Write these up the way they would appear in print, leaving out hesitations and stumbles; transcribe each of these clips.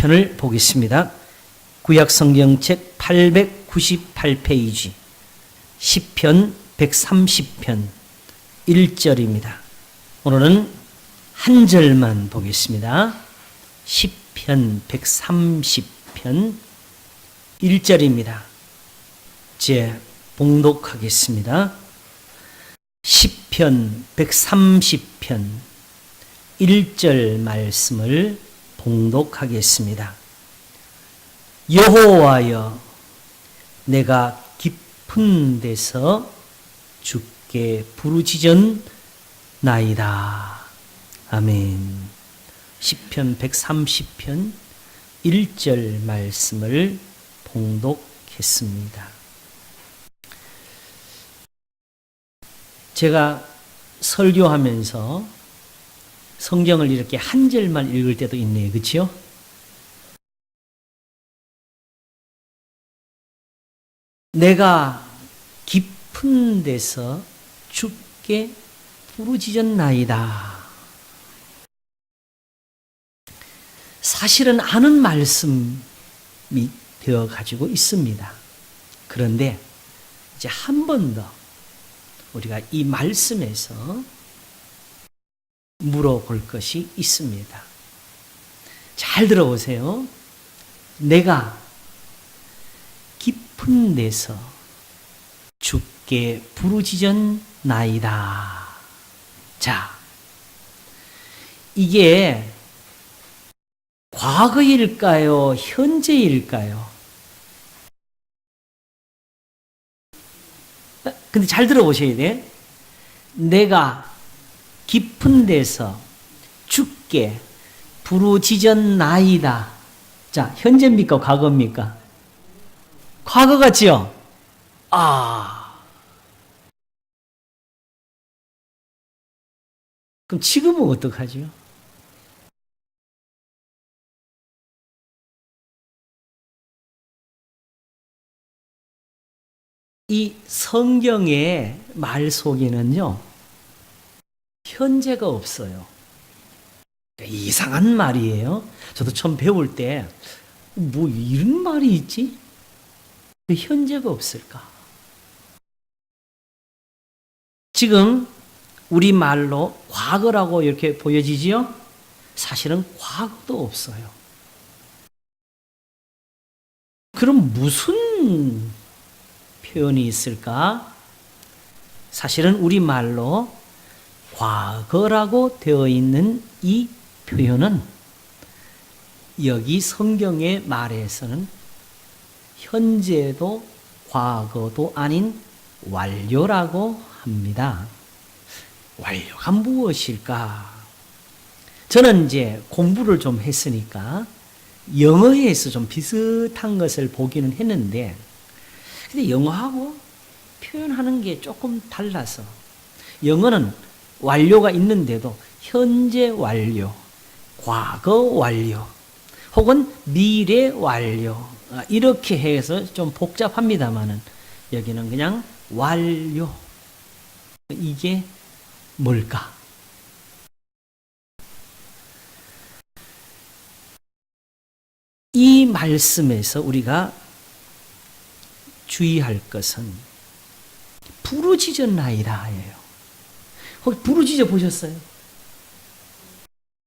시편을 보겠습니다. 구약성경책 898페이지 시편 130편 1절입니다. 오늘은 한 절만 보겠습니다. 시편 130편 1절입니다. 제 봉독하겠습니다. 시편 130편 1절 말씀을 봉독하겠습니다. 여호와여, 내가 깊은 데서 주께 부르짖었나이다. 아멘. 시편 130편 1절 말씀을 봉독했습니다. 제가 설교하면서 성경을 이렇게 한 절만 읽을 때도 있네요. 그렇죠? 내가 깊은 데서 주께 부르짖었나이다. 사실은 아는 말씀이 되어 가지고 있습니다. 그런데 이제 한 번 더 우리가 이 말씀에서 물어볼 것이 있습니다. 잘 들어보세요. 내가 깊은 데서 주께 부르짖었나이다. 자, 이게 과거일까요? 현재일까요? 근데 잘 들어보셔야 돼. 내가 깊은 데서 주께 부르짖었나이다. 자, 현재입니까? 과거입니까? 과거 같지요? 그럼 지금은 어떡하죠? 이 성경의 말 속에는요, 현재가 없어요. 이상한 말이에요. 저도 처음 배울 때, 뭐 이런 말이 있지? 왜 현재가 없을까? 지금 우리말로 과거라고 이렇게 보여지지요? 사실은 과거도 없어요. 그럼 무슨 표현이 있을까? 사실은 우리말로 과거라고 되어 있는 이 표현은 여기 성경의 말에서는 현재도 과거도 아닌 완료라고 합니다. 완료가 무엇일까? 저는 이제 공부를 좀 했으니까 영어에서 좀 비슷한 것을 보기는 했는데, 근데 영어하고 표현하는 게 조금 달라서, 영어는 완료가 있는데도 현재 완료, 과거 완료, 혹은 미래 완료, 이렇게 해서 좀 복잡합니다만은 여기는 그냥 완료. 이게 뭘까? 이 말씀에서 우리가 주의할 것은 부르짖었나이다예요. 혹시 부르짖어 보셨어요?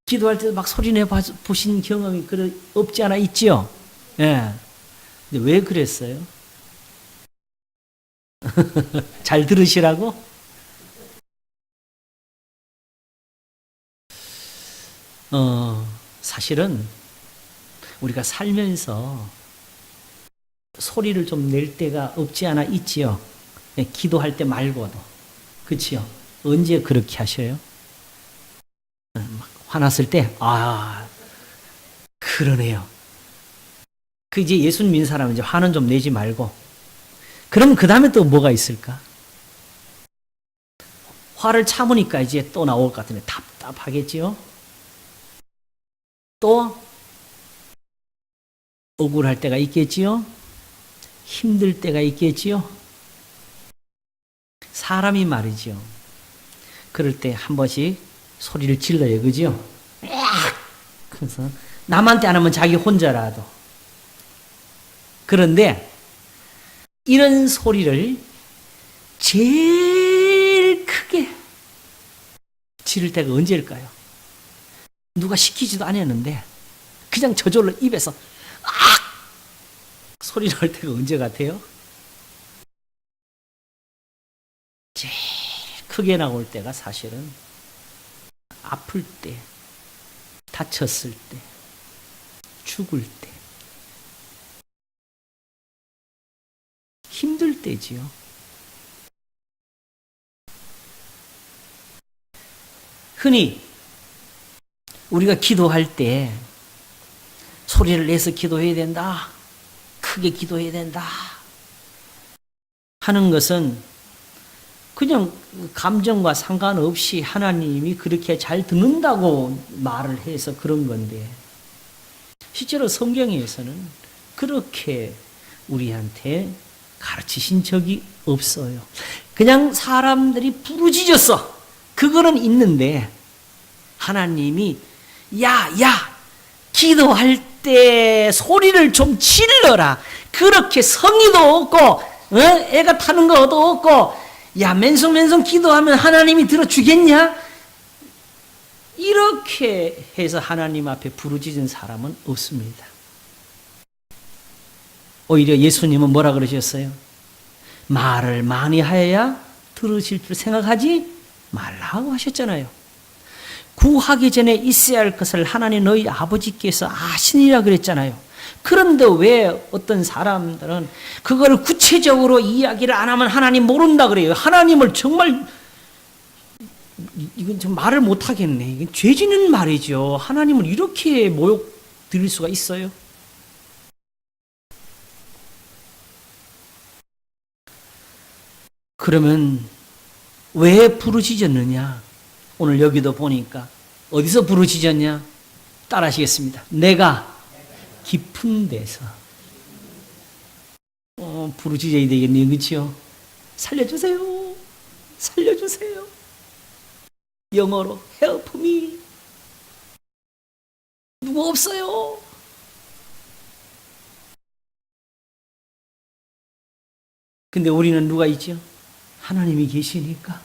기도할 때 막 소리내 보신 경험이 없지 않아 있지요? 예. 근데 왜 그랬어요? 잘 들으시라고? 사실은 우리가 살면서 소리를 좀 낼 때가 없지 않아 있지요? 예, 기도할 때 말고도. 그치요? 언제 그렇게 하셔요? 막 화났을 때, 그러네요. 그 이제 예수 믿는 사람은 이제 화는 좀 내지 말고. 그럼 그 다음에 또 뭐가 있을까? 화를 참으니까 이제 또 나올 것 같으면 답답하겠지요? 또 억울할 때가 있겠지요? 힘들 때가 있겠지요? 사람이 말이죠. 그럴 때 한 번씩 소리를 질러요. 그죠? 그래서 남한테 안 하면 자기 혼자라도. 그런데 이런 소리를 제일 크게 지를 때가 언제일까요? 누가 시키지도 않았는데 그냥 저절로 입에서 악! 소리 날 때가 언제 같아요? 제일 크게 나올 때가 사실은 아플 때, 다쳤을 때, 죽을 때, 힘들 때지요. 흔히 우리가 기도할 때 소리를 내서 기도해야 된다, 크게 기도해야 된다 하는 것은 그냥 감정과 상관없이 하나님이 그렇게 잘 듣는다고 말을 해서 그런 건데, 실제로 성경에서는 그렇게 우리한테 가르치신 적이 없어요. 그냥 사람들이 부르짖었어. 그거는 있는데 하나님이 야 기도할 때 소리를 좀 질러라. 그렇게 성의도 없고 애가 타는 것도 없고 야 맨성맨성 기도하면 하나님이 들어주겠냐? 이렇게 해서 하나님 앞에 부르짖은 사람은 없습니다. 오히려 예수님은 뭐라 그러셨어요? 말을 많이 하여야 들으실 줄 생각하지 말라고 하셨잖아요. 구하기 전에 있어야 할 것을 하나님 너희 아버지께서 아시니라 그랬잖아요. 그런데 왜 어떤 사람들은 그걸 구체적으로 이야기를 안 하면 하나님 모른다 그래요. 하나님을 정말 이건 좀 말을 못 하겠네. 이건 죄지는 말이죠. 하나님을 이렇게 모욕 드릴 수가 있어요? 그러면 왜 부르짖었느냐? 오늘 여기도 보니까 어디서 부르짖었냐? 따라하시겠습니다. 내가 깊은 데서 부르짖어야 되겠네요. 그렇죠? 살려주세요. 살려주세요. 영어로 help me. 누구 없어요? 근데 우리는 누가 있죠? 하나님이 계시니까.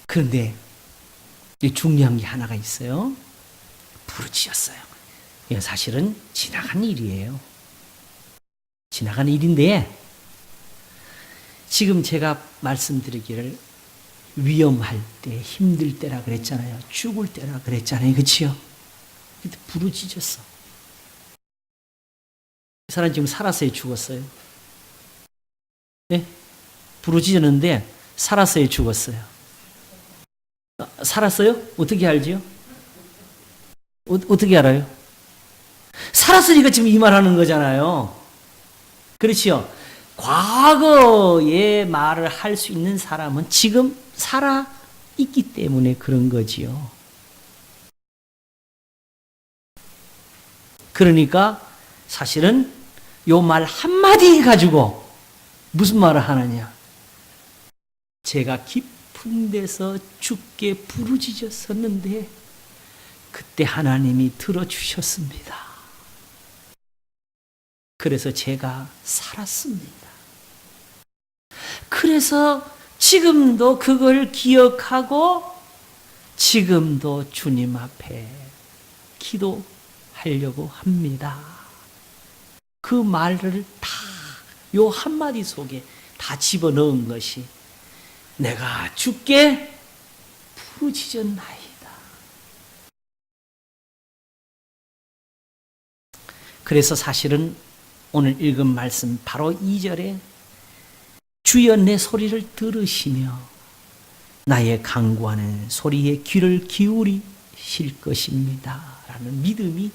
그런데 중요한 게 하나가 있어요. 부르짖었어요. 이건 사실은 지나간 일이에요. 지나간 일인데 지금 제가 말씀드리기를 위험할 때, 힘들 때라 그랬잖아요. 죽을 때라 그랬잖아요. 그렇지요? 근데 부르짖었어. 이 사람 지금 살았어요? 죽었어요? 네? 부르짖었는데 살았어요? 죽었어요? 살았어요? 어떻게 알지요? 어떻게 알아요? 살았으니까 지금 이 말 하는 거잖아요. 그렇지요? 과거의 말을 할 수 있는 사람은 지금 살아 있기 때문에 그런 거지요. 그러니까 사실은 요 말 한마디 가지고 무슨 말을 하느냐? 제가 깊은 데서 주께 부르짖었었는데 그때 하나님이 들어주셨습니다. 그래서 제가 살았습니다. 그래서 지금도 그걸 기억하고 지금도 주님 앞에 기도하려고 합니다. 그 말을 다 요 한마디 속에 다 집어넣은 것이 내가 주께 부르짖었나이다. 그래서 사실은 오늘 읽은 말씀 바로 2절에 주여 내 소리를 들으시며 나의 간구하는 소리에 귀를 기울이실 것입니다. 라는 믿음이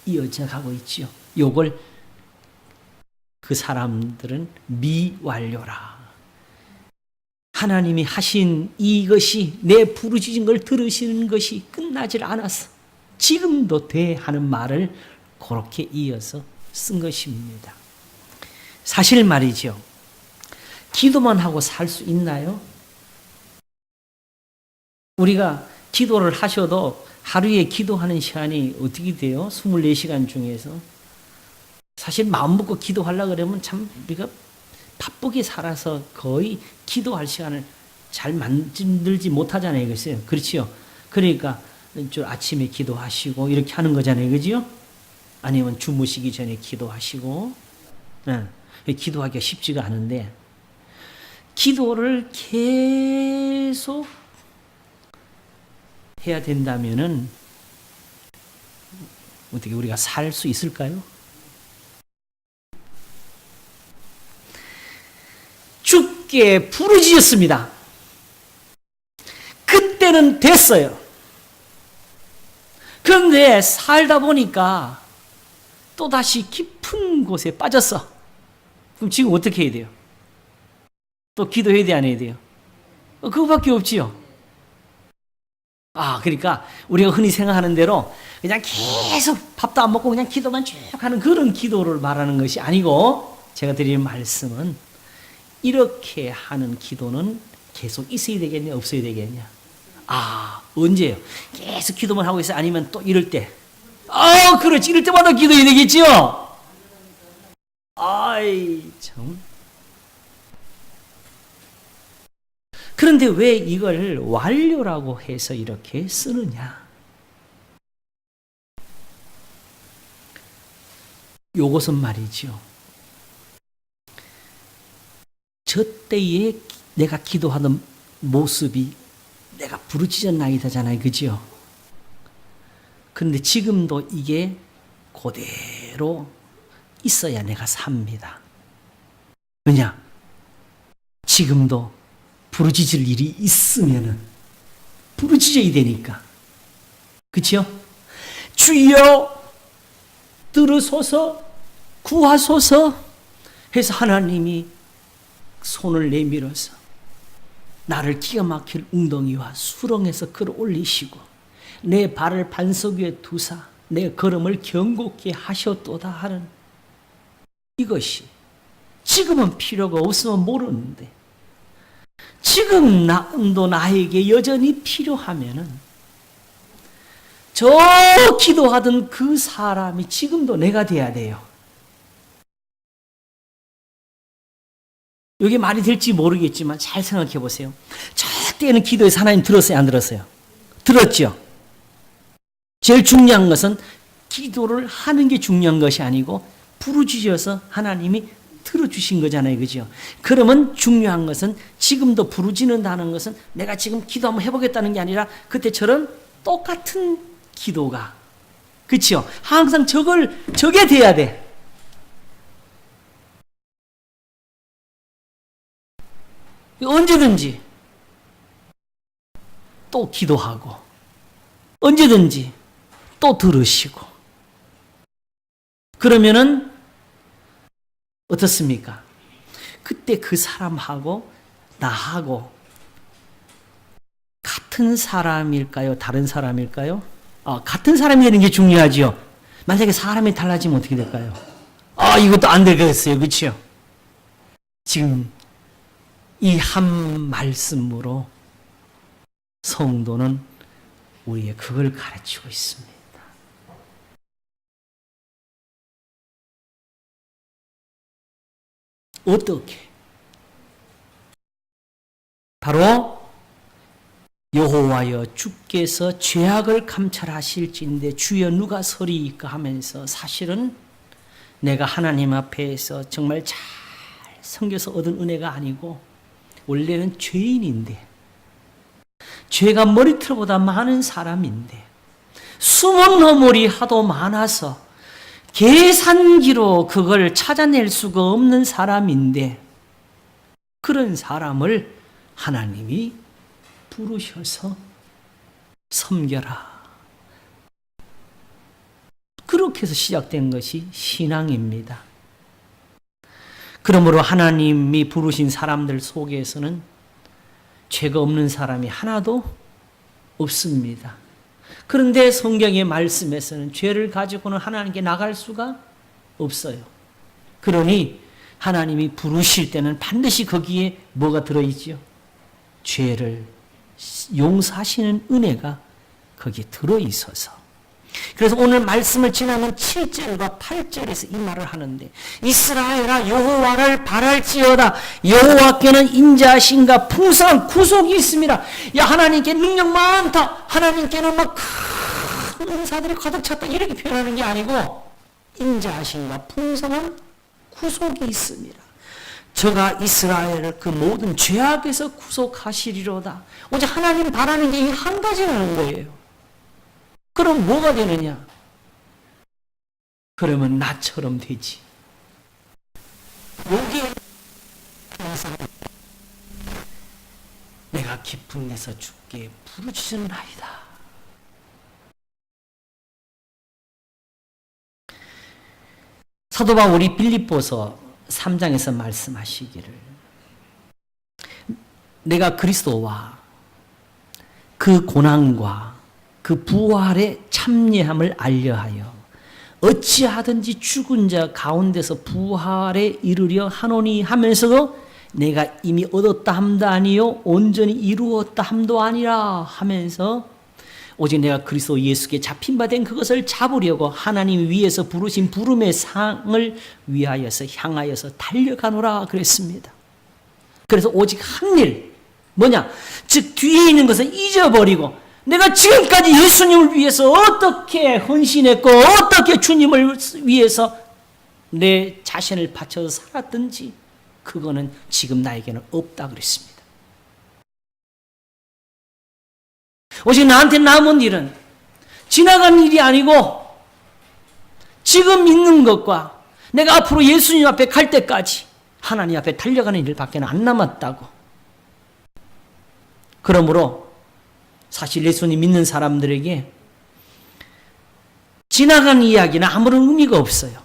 이어져 가고 있죠. 요걸 그 사람들은 미완료라. 하나님이 하신 이것이 내 부르짖은 걸 들으시는 것이 끝나질 않았어. 지금도 돼 하는 말을 그렇게 이어서 쓴 것입니다. 사실 말이죠. 기도만 하고 살 수 있나요? 우리가 기도를 하셔도 하루에 기도하는 시간이 어떻게 돼요? 24시간 중에서. 사실 마음 먹고 기도하려고 그러면 참 우리가 바쁘게 살아서 거의 기도할 시간을 잘 만들지 못하잖아요. 글쎄요. 그렇지요. 그러니까 아침에 기도하시고 이렇게 하는 거잖아요. 그죠? 아니면 주무시기 전에 기도하시고. 기도하기가 쉽지가 않은데 기도를 계속 해야 된다면은 어떻게 우리가 살 수 있을까요? 주께 부르짖었습니다. 그때는 됐어요. 그런데 살다 보니까 또다시 깊은 곳에 빠졌어. 그럼 지금 어떻게 해야 돼요? 또 기도해야 돼, 안 해야 돼요? 그거밖에 없지요. 그러니까 우리가 흔히 생각하는 대로 그냥 계속 밥도 안 먹고 그냥 기도만 쭉 하는 그런 기도를 말하는 것이 아니고, 제가 드리는 말씀은 이렇게 하는 기도는 계속 있어야 되겠냐, 없어야 되겠냐? 언제요? 계속 기도만 하고 있어요? 아니면 또 이럴 때? 그렇지. 이럴 때마다 기도해야 되겠죠? 참. 그런데 왜 이걸 완료라고 해서 이렇게 쓰느냐? 요것은 말이죠. 저 때에 내가 기도하던 모습이 내가 부르짖었나이다잖아요. 그죠? 그런데 지금도 이게 그대로 있어야 내가 삽니다. 왜냐? 지금도 부르짖을 일이 있으면은 부르짖어야 되니까. 그렇죠? 주여 들으소서 구하소서 해서 하나님이 손을 내밀어서 나를 기가 막힐 웅덩이와 수렁에서 끌어올리시고 내 발을 반석 위에 두사 내 걸음을 견고케 하셨도다 하는 이것이 지금은 필요가 없으면 모르는데 지금 나도 나에게 여전히 필요하면은 저 기도하던 그 사람이 지금도 내가 돼야 돼요. 이게 말이 될지 모르겠지만 잘 생각해 보세요. 저 때는 기도해서 하나님 들었어요, 안 들었어요? 들었죠? 제일 중요한 것은 기도를 하는 게 중요한 것이 아니고 부르짖어서 하나님이 들어주신 거잖아요. 그죠? 그러면 중요한 것은 지금도 부르짖는다는 것은 내가 지금 기도 한번 해보겠다는 게 아니라 그때처럼 똑같은 기도가, 그렇죠? 항상 저게 돼야 돼. 언제든지 또 기도하고 언제든지 또 들으시고 그러면은 어떻습니까? 그때 그 사람하고 나하고 같은 사람일까요? 다른 사람일까요? 같은 사람이 되는 게 중요하죠. 만약에 사람이 달라지면 어떻게 될까요? 이것도 안 되겠어요. 그렇죠? 지금 이 한 말씀으로 성도는 우리의 그걸 가르치고 있습니다. 어떻게? 바로 여호와여 주께서 죄악을 감찰하실진대 주여 누가 서리이까 하면서 사실은 내가 하나님 앞에서 정말 잘 섬겨서 얻은 은혜가 아니고 원래는 죄인인데 죄가 머리털보다 많은 사람인데 숨은 허물이 하도 많아서 계산기로 그걸 찾아낼 수가 없는 사람인데 그런 사람을 하나님이 부르셔서 섬겨라. 그렇게 해서 시작된 것이 신앙입니다. 그러므로 하나님이 부르신 사람들 속에서는 죄가 없는 사람이 하나도 없습니다. 그런데 성경의 말씀에서는 죄를 가지고는 하나님께 나갈 수가 없어요. 그러니 하나님이 부르실 때는 반드시 거기에 뭐가 들어있죠? 죄를 용서하시는 은혜가 거기에 들어있어서. 그래서 오늘 말씀을 지나면 7절과 8절에서 이 말을 하는데, 이스라엘아 여호와를 바랄지어다. 여호와께는 인자하심과 풍성한 구속이 있습니다. 야, 하나님께 능력 많다, 하나님께는 막 큰 은사들이 가득 찼다, 이렇게 표현하는 게 아니고 인자하심과 풍성한 구속이 있습니다. 저가 이스라엘을 그 모든 죄악에서 구속하시리로다. 오직 하나님 바라는 게 이 한 가지라는 거예요. 그럼 뭐가 되느냐? 그러면 나처럼 되지. 여기에 내가 깊은 데서 주께 부르짖었나이다. 사도 바울이 빌립보서 3장에서 말씀하시기를, 내가 그리스도와 그 고난과 그 부활의 참여함을 알려하여 어찌하든지 죽은 자 가운데서 부활에 이르려 하노니 하면서도 내가 이미 얻었다 함도 아니요 온전히 이루었다 함도 아니라 하면서, 오직 내가 그리스도 예수께 잡힌 바 된 그것을 잡으려고 하나님 위에서 부르신 부름의 상을 위하여서 향하여서 달려가노라 그랬습니다. 그래서 오직 한 일, 뭐냐? 즉 뒤에 있는 것을 잊어버리고 내가 지금까지 예수님을 위해서 어떻게 헌신했고 어떻게 주님을 위해서 내 자신을 바쳐서 살았든지 그거는 지금 나에게는 없다 그랬습니다. 오직 나한테 남은 일은 지나간 일이 아니고 지금 있는 것과 내가 앞으로 예수님 앞에 갈 때까지 하나님 앞에 달려가는 일밖에 안 남았다고. 그러므로 사실 예수님 믿는 사람들에게 지나간 이야기는 아무런 의미가 없어요.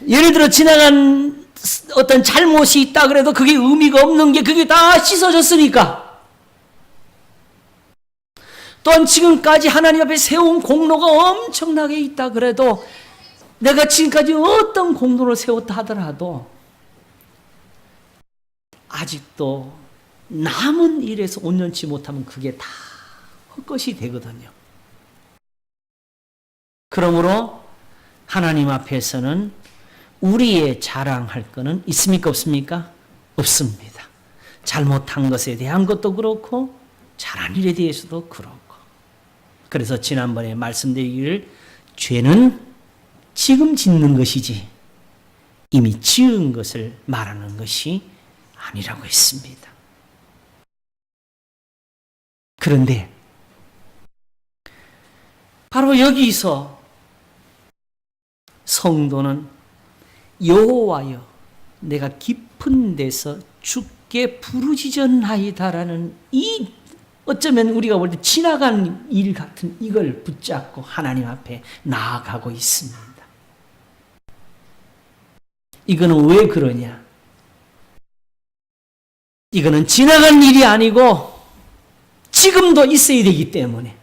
예를 들어 지나간 어떤 잘못이 있다 그래도 그게 의미가 없는 게 그게 다 씻어졌으니까. 또한 지금까지 하나님 앞에 세운 공로가 엄청나게 있다 그래도, 내가 지금까지 어떤 공로를 세웠다 하더라도 아직도 남은 일에서 온전치 못하면 그게 다 헛것이 되거든요. 그러므로 하나님 앞에서는 우리의 자랑할 것은 있습니까 없습니까? 없습니다. 잘못한 것에 대한 것도 그렇고 잘한 일에 대해서도 그렇고. 그래서 지난번에 말씀드리기를, 죄는 지금 짓는 것이지 이미 지은 것을 말하는 것이 아니라고 했습니다. 그런데 바로 여기서 성도는 여호와여 내가 깊은 데서 주께 부르짖었나이다라는 이, 어쩌면 우리가 볼 때 지나간 일 같은 이걸 붙잡고 하나님 앞에 나아가고 있습니다. 이거는 왜 그러냐? 이거는 지나간 일이 아니고 지금도 있어야 되기 때문에,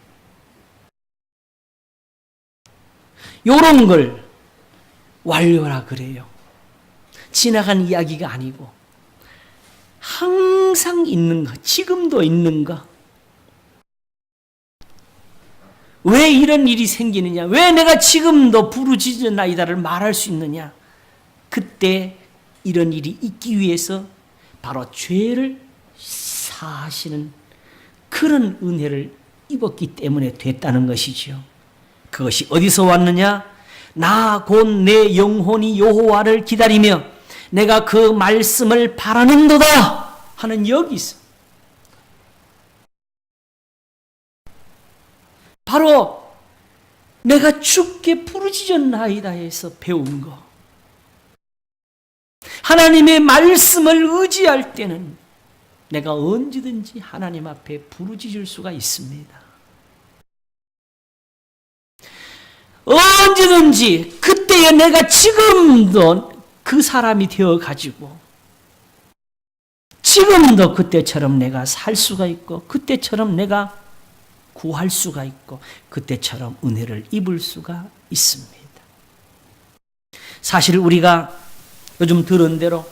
이런 걸 완료라 그래요. 지나간 이야기가 아니고 항상 있는 것, 지금도 있는 것. 왜 이런 일이 생기느냐? 왜 내가 지금도 부르짖었나이다를 말할 수 있느냐? 그때 이런 일이 있기 위해서 바로 죄를 사하시는 그런 은혜를 입었기 때문에 됐다는 것이죠. 그것이 어디서 왔느냐? 나 곧 내 영혼이 여호와를 기다리며 내가 그 말씀을 바라는도다 하는 여기서, 바로 내가 주께 부르짖었나이다 해서 배운 거. 하나님의 말씀을 의지할 때는 내가 언제든지 하나님 앞에 부르짖을 수가 있습니다. 언제든지 그때에 내가 지금도 그 사람이 되어가지고 지금도 그때처럼 내가 살 수가 있고 그때처럼 내가 구할 수가 있고 그때처럼 은혜를 입을 수가 있습니다. 사실 우리가 요즘 들은 대로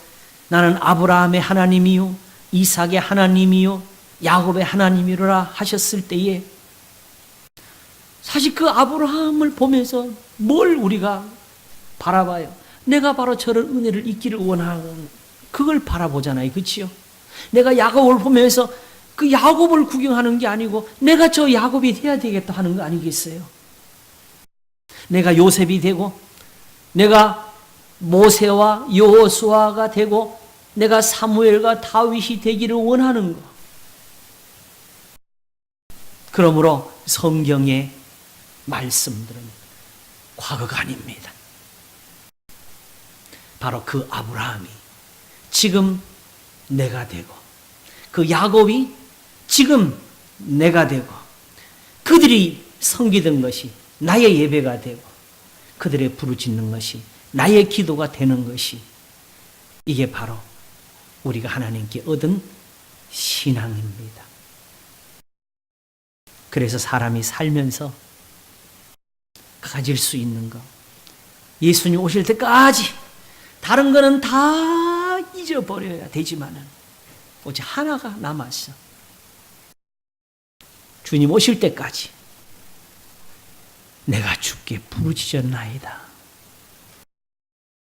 나는 아브라함의 하나님이요 이삭의 하나님이요 야곱의 하나님이로라 하셨을 때에 사실 그 아브라함을 보면서 뭘 우리가 바라봐요? 내가 바로 저런 은혜를 잊기를 원하는 그걸 바라보잖아요. 그렇지요? 내가 야곱을 보면서 그 야곱을 구경하는 게 아니고 내가 저 야곱이 돼야 되겠다 하는 거 아니겠어요? 내가 요셉이 되고 내가 모세와 여호수아가 되고 내가 사무엘과 다윗이 되기를 원하는 거. 그러므로 성경의 말씀들은 과거가 아닙니다. 바로 그 아브라함이 지금 내가 되고 그 야곱이 지금 내가 되고 그들이 섬기던 것이 나의 예배가 되고 그들의 부르짖는 것이 나의 기도가 되는 것이 이게 바로 우리가 하나님께 얻은 신앙입니다. 그래서 사람이 살면서 가질 수 있는 것, 예수님 오실 때까지 다른 거는 다 잊어버려야 되지만은 오직 하나가 남았어. 주님 오실 때까지 내가 주께 부르짖었나이다.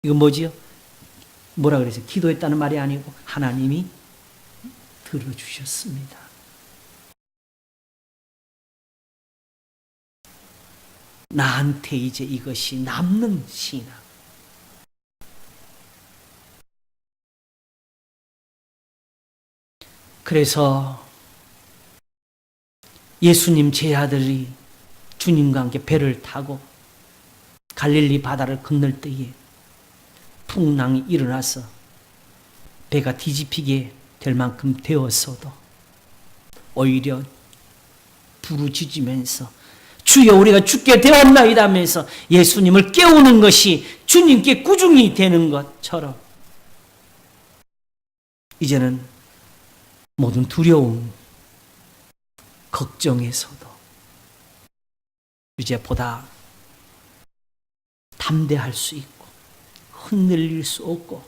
이건 뭐지요? 뭐라 그랬어요? 기도했다는 말이 아니고 하나님이 들어주셨습니다. 나한테 이제 이것이 남는 신앙. 그래서 예수님 제자들이 주님과 함께 배를 타고 갈릴리 바다를 건널 때에 풍랑이 일어나서 배가 뒤집히게 될 만큼 되었어도 오히려 부르짖으면서 주여 우리가 죽게 되었나이다 하면서 예수님을 깨우는 것이 주님께 꾸중이 되는 것처럼 이제는 모든 두려움, 걱정에서도 이제 보다 담대할 수 있고 흔들릴 수 없고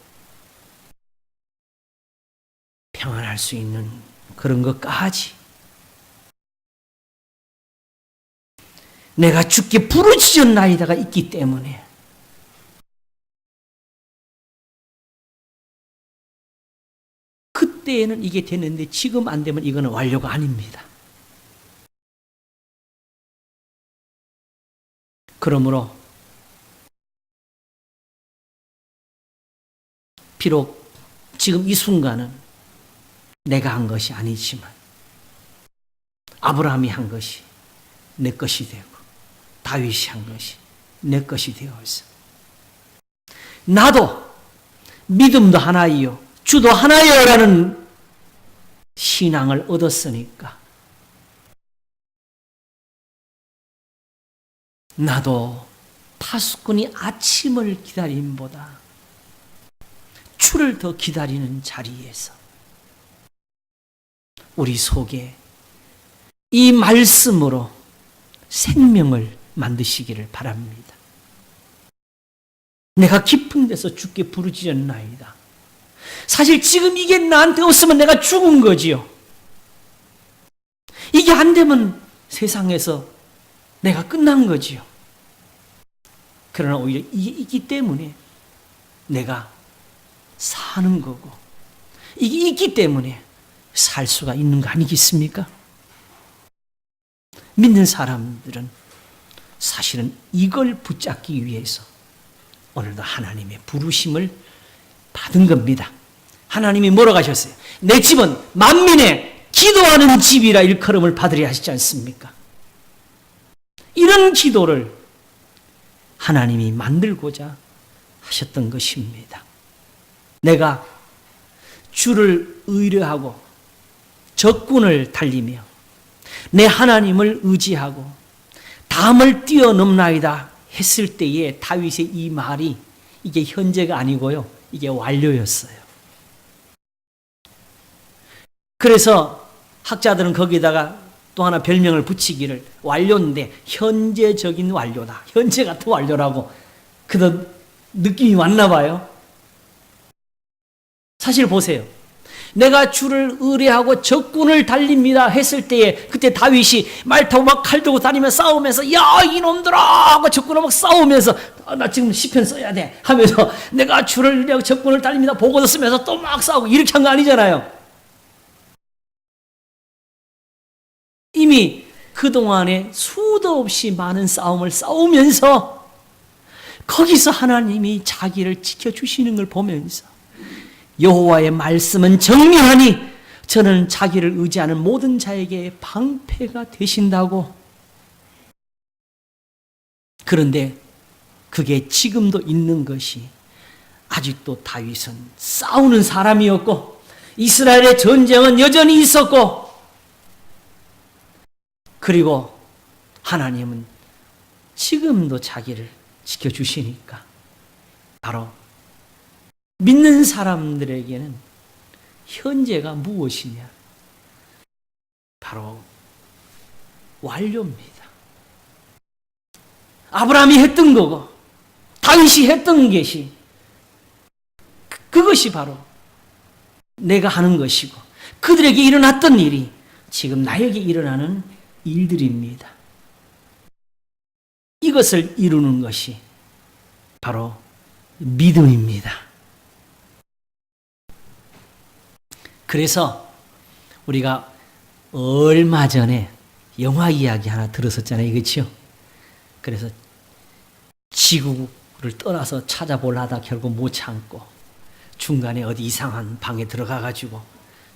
평안할 수 있는 그런 것까지 내가 주께 부르짖었나이다가 있기 때문에 그때에는 이게 되는데 지금 안 되면 이거는 완료가 아닙니다. 그러므로 비록 지금 이 순간은 내가 한 것이 아니지만 아브라함이 한 것이 내 것이 되고 다윗이 한 것이 내 것이 되어서 나도 믿음도 하나이요 주도 하나요라는 신앙을 얻었으니까 나도 파수꾼이 아침을 기다림보다 주를 더 기다리는 자리에서 우리 속에 이 말씀으로 생명을 만드시기를 바랍니다. 내가 깊은 데서 주께 부르짖었나이다. 사실 지금 이게 나한테 없으면 내가 죽은 거지요. 이게 안 되면 세상에서 내가 끝난 거지요. 그러나 오히려 이게 있기 때문에 내가 사는 거고 이게 있기 때문에 살 수가 있는 거 아니겠습니까? 믿는 사람들은 사실은 이걸 붙잡기 위해서 오늘도 하나님의 부르심을 받은 겁니다. 하나님이 뭐라고 하셨어요? 내 집은 만민의 기도하는 집이라 일컬음을 받으려 하시지 않습니까? 이런 기도를 하나님이 만들고자 하셨던 것입니다. 내가 주를 의뢰하고 적군을 달리며 내 하나님을 의지하고 담을 뛰어넘나이다 했을 때에 다윗의 이 말이 이게 현재가 아니고요. 이게 완료였어요. 그래서 학자들은 거기다가 또 하나 별명을 붙이기를 완료인데 현재적인 완료다. 현재 같은 완료라고 그런 느낌이 왔나 봐요. 사실 보세요. 내가 주를 의뢰하고 적군을 달립니다 했을 때에 그때 다윗이 말 타고 막 칼 들고 다니면서 싸우면서 야 이놈들아 하고 적군하고 막 싸우면서 나 지금 시편 써야 돼 하면서 내가 주를 의뢰하고 적군을 달립니다 보고도 쓰면서 또 막 싸우고 이렇게 한 거 아니잖아요. 이미 그동안에 수도 없이 많은 싸움을 싸우면서 거기서 하나님이 자기를 지켜주시는 걸 보면서 여호와의 말씀은 정밀하니 저는 자기를 의지하는 모든 자에게 방패가 되신다고. 그런데 그게 지금도 있는 것이 아직도 다윗은 싸우는 사람이었고 이스라엘의 전쟁은 여전히 있었고 그리고 하나님은 지금도 자기를 지켜주시니까 바로 믿는 사람들에게는 현재가 무엇이냐? 바로 완료입니다. 아브라함이 했던 거고 다윗이 했던 것이 그것이 바로 내가 하는 것이고 그들에게 일어났던 일이 지금 나에게 일어나는 일들입니다. 이것을 이루는 것이 바로 믿음입니다. 그래서 우리가 얼마 전에 영화 이야기 하나 들었었잖아요. 그렇죠? 그래서 지구를 떠나서 찾아보려다 결국 못 참고 중간에 어디 이상한 방에 들어가가지고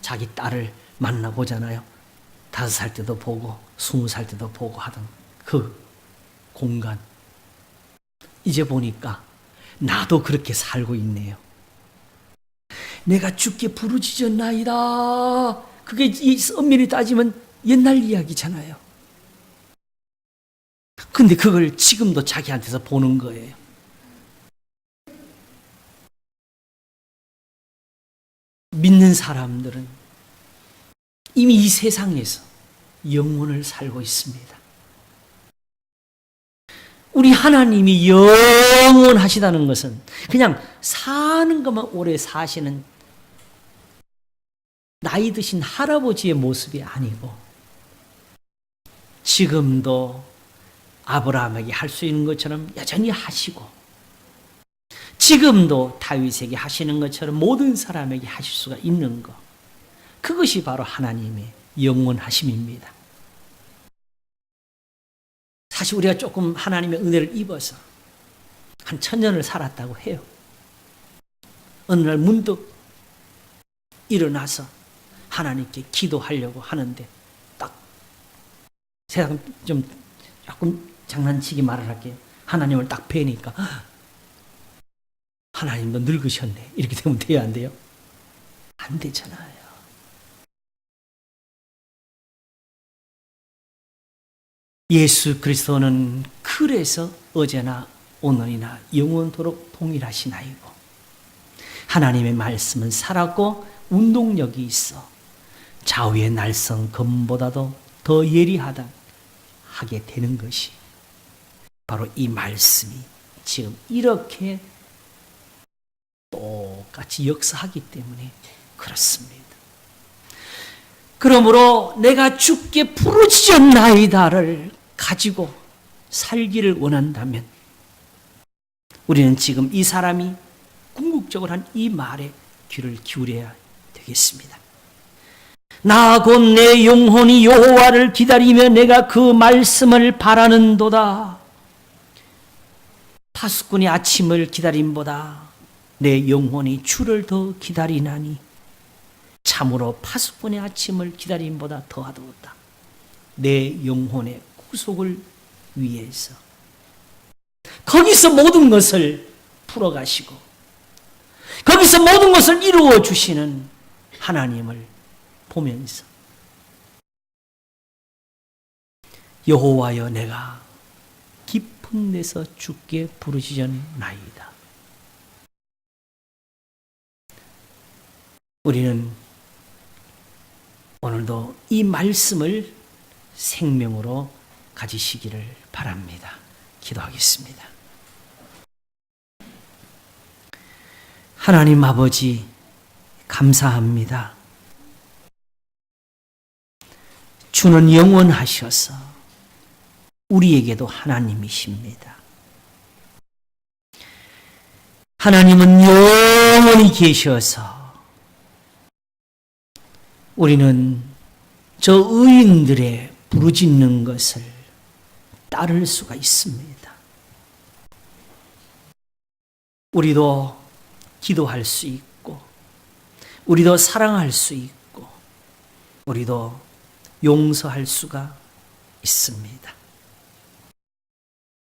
자기 딸을 만나보잖아요. 5살 때도 보고 20살 때도 보고 하던 그 공간. 이제 보니까 나도 그렇게 살고 있네요. 내가 주께 부르짖었나이다. 그게 이 엄밀히 따지면 옛날 이야기잖아요. 근데 그걸 지금도 자기한테서 보는 거예요. 믿는 사람들은 이미 이 세상에서 영원을 살고 있습니다. 우리 하나님이 영원하시다는 것은 그냥 사는 것만 오래 사시는 나이 드신 할아버지의 모습이 아니고 지금도 아브라함에게 할 수 있는 것처럼 여전히 하시고 지금도 다윗에게 하시는 것처럼 모든 사람에게 하실 수가 있는 것. 그것이 바로 하나님의 영원하심입니다. 사실 우리가 조금 하나님의 은혜를 입어서 한 1000년을 살았다고 해요. 어느 날 문득 일어나서 하나님께 기도하려고 하는데 딱 세상 좀 조금 장난치게 말을 할게요. 하나님을 딱 뵈니까 하나님도 늙으셨네. 이렇게 되면 돼요, 안 돼요? 안 되잖아요. 예수 그리스도는 그래서 어제나 오늘이나 영원토록 동일하시나이고 하나님의 말씀은 살았고 운동력이 있어 좌우의 날선 검보다도 더 예리하다 하게 되는 것이 바로 이 말씀이 지금 이렇게 똑같이 역사하기 때문에 그렇습니다. 그러므로 내가 주께 부르짖었나이다를 가지고 살기를 원한다면 우리는 지금 이 사람이 궁극적으로 한 이 말에 귀를 기울여야 되겠습니다. 나 곧 내 영혼이 여호와를 기다리며 내가 그 말씀을 바라는도다. 파수꾼이 아침을 기다림보다 내 영혼이 주를 더 기다리나니 참으로 파수꾼의 아침을 기다림보다 더하도다. 내 영혼의 구속을 위해서 거기서 모든 것을 풀어가시고 거기서 모든 것을 이루어 주시는 하나님을 보면서 여호와여 내가 깊은 데서 주께 부르짖었나이다. 우리는 오늘도 이 말씀을 생명으로 가지시기를 바랍니다. 기도하겠습니다. 하나님 아버지 감사합니다. 주는 영원하셔서 우리에게도 하나님이십니다. 하나님은 영원히 계셔서 우리는 저 의인들의 부르짖는 것을 따를 수가 있습니다. 우리도 기도할 수 있고, 우리도 사랑할 수 있고, 우리도 용서할 수가 있습니다.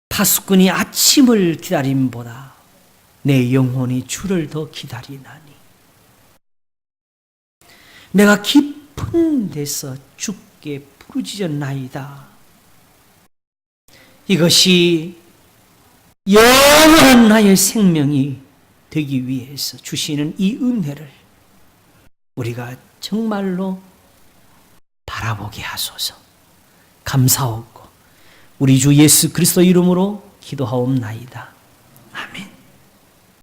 파수꾼이 아침을 기다림보다 내 영혼이 주를 더 기다리나니 내가 깊은 데서 주께 부르짖었나이다. 이것이 영원한 나의 생명이 되기 위해서 주시는 이 은혜를 우리가 정말로 바라보게 하소서. 감사하고 우리 주 예수 그리스도 이름으로 기도하옵나이다.